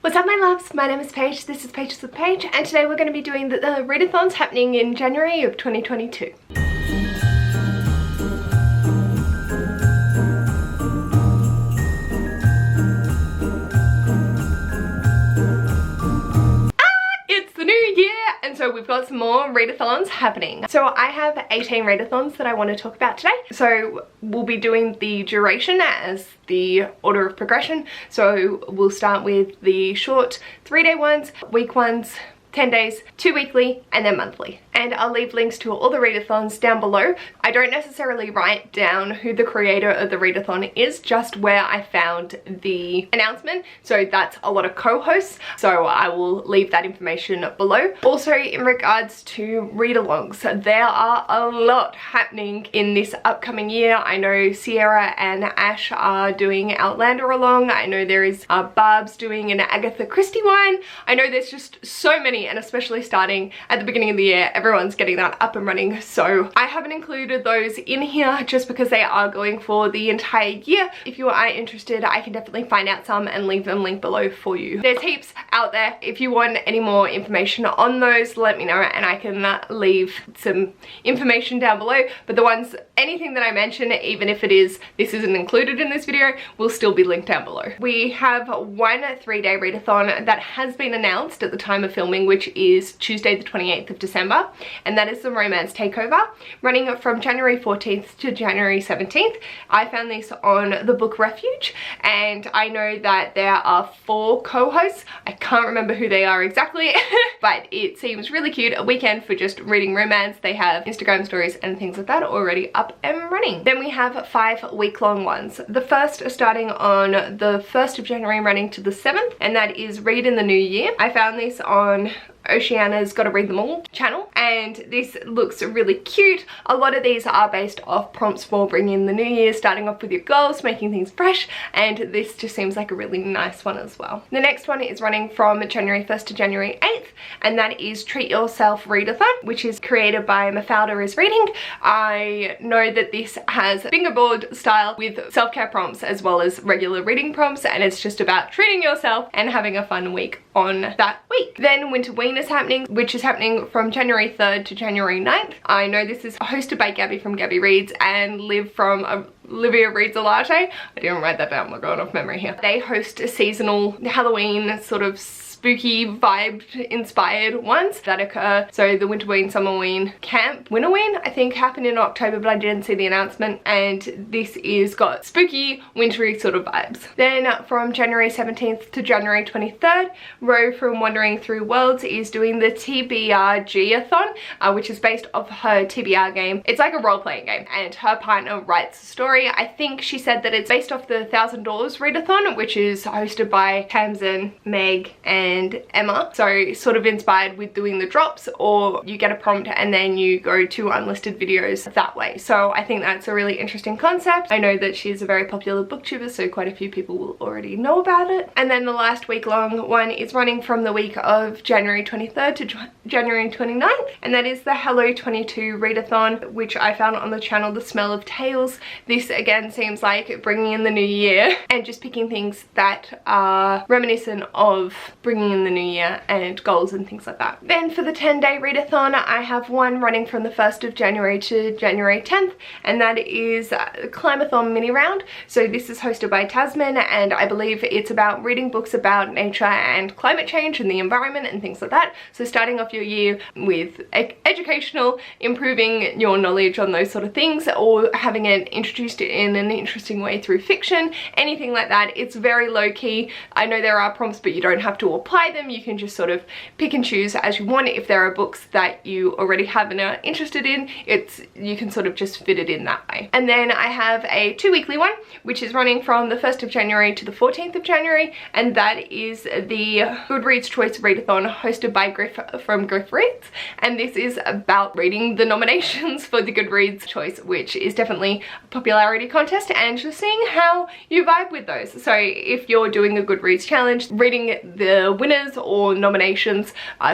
What's up my loves? My name is Paige, this is Pages with Paige, and today we're going to be doing the Readathons happening in January of 2022. So we've got some more Readathons happening. So I have 18 Readathons that I want to talk about today. So we'll be doing the duration as the order of progression. So we'll start with the short 3-day ones, week ones, 10 days, 2 weekly, and then monthly. And I'll leave links to all the Readathons down below. I don't necessarily write down who the creator of the Readathon is, just where I found the announcement. So that's a lot of co-hosts, so I will leave that information below. Also, in regards to read-alongs, there are a lot happening in this upcoming year. I know Sierra and Ash are doing Outlanderalong. I know there is Barb's doing an Agatha Christie one. I know there's just so many, and especially starting at the beginning of the year, everyone's getting that up and running. So I haven't included those in here just because they are going for the entire year. If you are interested, I can definitely find out some and leave them linked below for you. There's heaps out there. If you want any more information on those, let me know and I can leave some information down below. But the ones, anything that I mention, even if this isn't included in this video, will still be linked down below. We have one 3-day readathon that has been announced at the time of filming, which is Tuesday the 28th of December, and that is the Romance Takeover, running from January 14th to January 17th. I found this on the Book Refuge, and I know that there are 4 co-hosts. I can't remember who they are exactly, but it seems really cute. A weekend for just reading romance. They have Instagram stories and things like that already up and running. Then we have 5 week-long ones. The first starting on the 1st of January running to the 7th, and that is Read in the New Year. I found this on Oceana's Gotta Read Them All channel, and this looks really cute. A lot of these are based off prompts for bringing in the new year, starting off with your goals, making things fresh, and this just seems like a really nice one as well. The next one is running from January 1st to January 8th, and that is Treat Yourself Readathon, which is created by Mafalda is Reading. I know that this has fingerboard style with self-care prompts as well as regular reading prompts, and it's just about treating yourself and having a fun week on that week. Then Winterween is happening, which is happening from January 3rd to January 9th. I know this is hosted by Gabby from Gabby Reads and Liv from Olivia Reads a Latte. I didn't write that down, we're going off memory here. They host a seasonal Halloween sort of spooky vibe inspired ones that occur. So the Winterween, Summerween, Camp Winterween I think happened in October, but I didn't see the announcement, and this is got spooky wintry sort of vibes. Then from January 17th to January 23rd, Ro from Wandering Through Worlds is doing the TBRGathon, which is based off her TBR game. It's like a role-playing game, and her partner writes the story. I think she said that it's based off the $1,000 Readathon, which is hosted by Tamsin, Meg, and Emma. So sort of inspired with doing the drops, or you get a prompt and then you go to unlisted videos that way. So I think that's a really interesting concept. I know that she's a very popular booktuber, so quite a few people will already know about it. And then the last week-long one is running from the week of January 23rd to January 29th, and that is the Hello 22 Readathon, which I found on the channel The Smell of Tales. This again seems like bringing in the new year and just picking things that are reminiscent of bringing in the new year and goals and things like that. Then for the 10-day readathon, I have one running from the 1st of January to January 10th, and that is the Climathon mini round. So this is hosted by Tasman, and I believe it's about reading books about nature and climate change and the environment and things like that. So starting off your year with educational, improving your knowledge on those sort of things, or having it introduced in an interesting way through fiction, anything like that. It's very low-key. I know there are prompts, but you don't have to apply them. You can just sort of pick and choose as you want. If there are books that you already have and are interested in, you can sort of just fit it in that way. And then I have a 2-weekly one, which is running from the 1st of January to the 14th of January, and that is the Goodreads Choice Readathon hosted by Griff from Griff Reads, and this is about reading the nominations for the Goodreads Choice, which is definitely a popularity contest, and just seeing how you vibe with those. So if you're doing a Goodreads challenge, reading the winners or nominations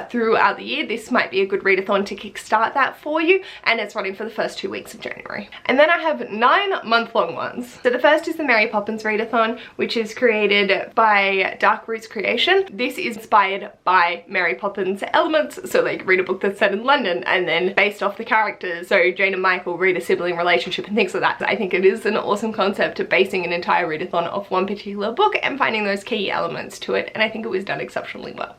throughout the year, this might be a good readathon to kickstart that for you, and it's running for the first 2 weeks of January. And then I have 9 month-long ones. So the first is the Mary Poppins Readathon, which is created by Dark Roots Creation. This is inspired by Mary Poppins elements, so like read a book that's set in London and then based off the characters, so Jane and Michael read a sibling relationship and things like that. I think it is an awesome concept of basing an entire readathon off one particular book and finding those key elements to it, and I think it was done exceptionally well.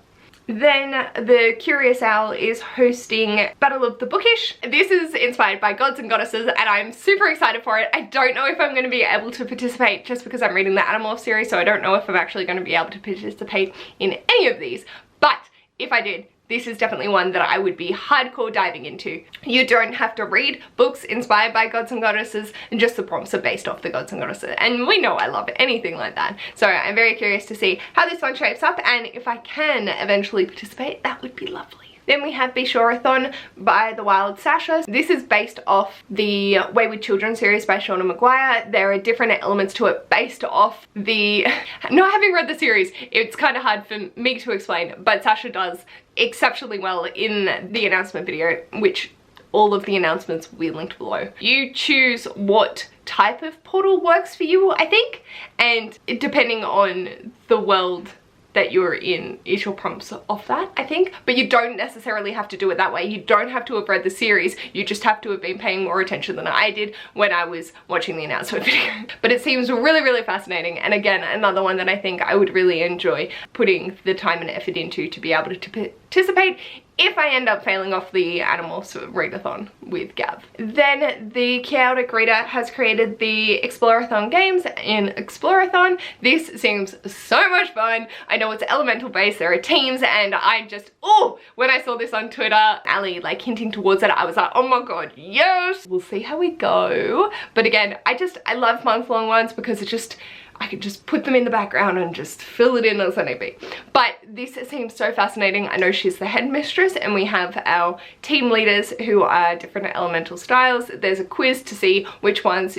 Then the Curious Owl is hosting Battle of the Bookish. This is inspired by Gods and Goddesses and I'm super excited for it. I don't know if I'm going to be able to participate just because I'm reading the Animorph series, so I don't know if I'm actually going to be able to participate in any of these, but if I did, this is definitely one that I would be hardcore diving into. You don't have to read books inspired by Gods and Goddesses, and just the prompts are based off the Gods and Goddesses, and we know I love anything like that. So I'm very curious to see how this one shapes up, and if I can eventually participate, that would be lovely. Then we have Besureathon by the Wild Sasha. This is based off the Wayward Children series by Shauna Maguire. There are different elements to it based off the... Not having read the series, it's kind of hard for me to explain, but Sasha does exceptionally well in the announcement video, which all of the announcements will be linked below. You choose what type of portal works for you, I think, and depending on the world that you're in is your prompts off that, I think. But you don't necessarily have to do it that way. You don't have to have read the series, you just have to have been paying more attention than I did when I was watching the announcement video. But it seems really, really fascinating, and again, another one that I think I would really enjoy putting the time and effort into to be able to participate if I end up failing off the Animorphs Readathon with Gav. Then the Chaotic Reader has created the Explore-a-thon games in Explore-a-thon. This seems so much fun. I know it's elemental based, there are teams, and I just, oh, when I saw this on Twitter, Ali like hinting towards it, I was like, oh my god, yes! We'll see how we go. But again, I love month-long ones because it just, I could just put them in the background and just fill it in as I need be. But this seems so fascinating. I know she's the headmistress and we have our team leaders who are different elemental styles. There's a quiz to see which team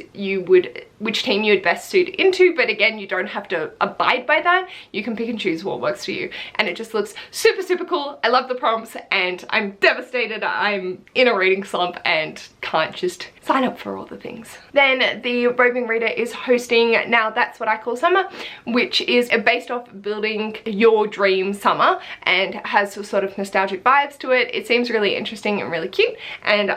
you would best suit into, but again, you don't have to abide by that. You can pick and choose what works for you, and it just looks super, super cool. I love the prompts and I'm devastated. I'm in a reading slump and can't just sign up for all the things. Then the Roving Reader is hosting Now That's What I Call Summer, which is based off building your dream summer and has sort of nostalgic vibes to it. It seems really interesting and really cute, and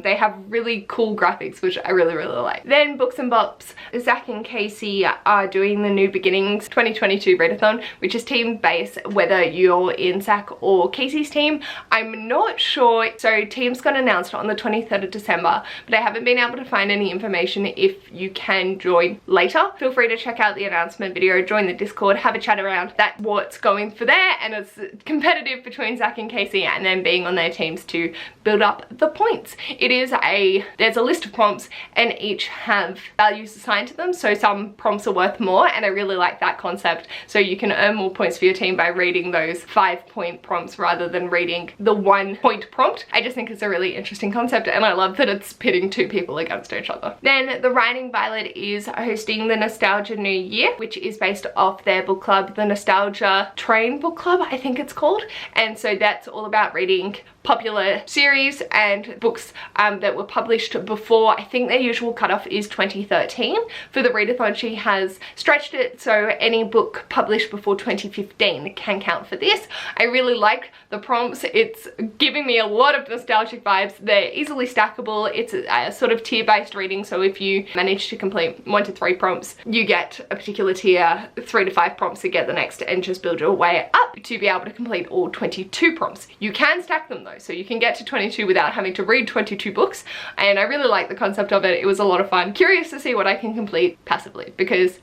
they have really cool graphics, which I really, really like. Then Books and Bops, Zach and Casey are doing the New Beginnings 2022 Readathon, which is team based, whether you're in Zach or Casey's team. I'm not sure, so teams got announced on the 23rd of December, but I haven't been able to find any information if you can join later. Feel free to check out the announcement video, join the Discord, have a chat around that, what's going for there, and it's competitive between Zach and Casey and then being on their teams to build up the points. There's a list of prompts and each have values assigned to them, so some prompts are worth more, and I really like that concept. So you can earn more points for your team by reading those 5-point prompts rather than reading the 1-point prompt. I just think it's a really interesting concept, and I love that it's pitting 2 people against each other. Then the Writing Violet is hosting the Nostalgia New Year, which is based off their book club, the Nostalgia Train book club, I think it's called, and so that's all about reading popular series and books that were published before, I think their usual cutoff is 2013. For the Readathon, she has stretched it so any book published before 2015 can count for this. I really like the prompts. It's giving me a lot of nostalgic vibes. They're easily stackable. It's a sort of tier-based reading, so if you manage to complete 1 to 3 prompts, you get a particular tier, 3 to 5 prompts to get the next, and just build your way up to be able to complete all 22 prompts. You can stack them though, so you can get to 22 without having to read 22 books, and I really like the concept of it. It was a lot of fun. Curious to see what I can complete passively, because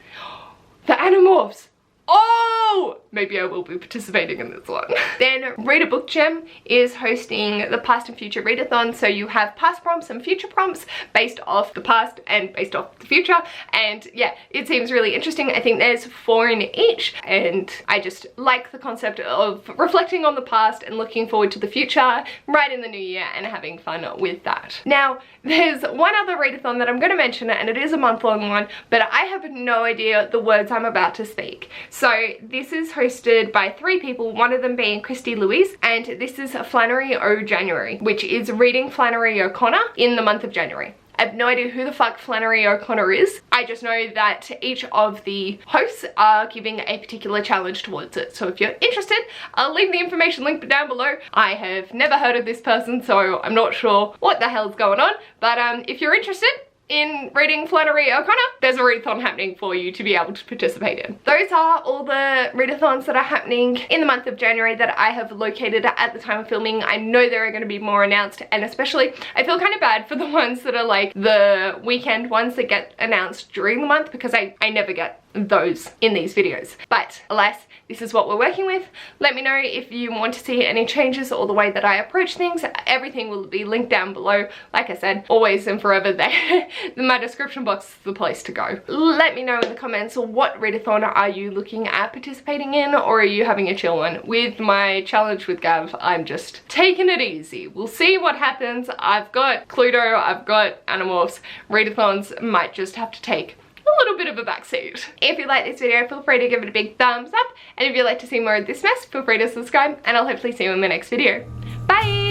the Animorphs, oh, maybe I will be participating in this one. Then Read a Book Gem is hosting the Past and Future Readathon, so you have past prompts and future prompts based off the past and based off the future, and yeah, it seems really interesting. I think there's 4 in each, and I just like the concept of reflecting on the past and looking forward to the future right in the new year and having fun with that. Now, there's one other readathon that I'm going to mention, and it is a month-long one, but I have no idea the words I'm about to speak. So this is hosted by 3 people, one of them being Christie Louise, and this is Flannery O'January, which is reading Flannery O'Connor in the month of January. I have no idea who the fuck Flannery O'Connor is. I just know that each of the hosts are giving a particular challenge towards it. So if you're interested, I'll leave the information link down below. I have never heard of this person, so I'm not sure what the hell's going on. But if you're interested in reading Flannery O'Connor, there's a readathon happening for you to be able to participate in. Those are all the readathons that are happening in the month of January that I have located at the time of filming. I know there are going to be more announced, and especially I feel kind of bad for the ones that are like the weekend ones that get announced during the month, because I never get those in these videos. But alas, this is what we're working with. Let me know if you want to see any changes or the way that I approach things. Everything will be linked down below. Like I said, always and forever there. My description box is the place to go. Let me know in the comments, what readathon are you looking at participating in, or are you having a chill one? With my challenge with Gav, I'm just taking it easy. We'll see what happens. I've got Cluedo, I've got Animorphs. Readathons might just have to take a little bit of a backseat. If you like this video, feel free to give it a big thumbs up, and if you'd like to see more of this mess, feel free to subscribe, and I'll hopefully see you in the next video. Bye!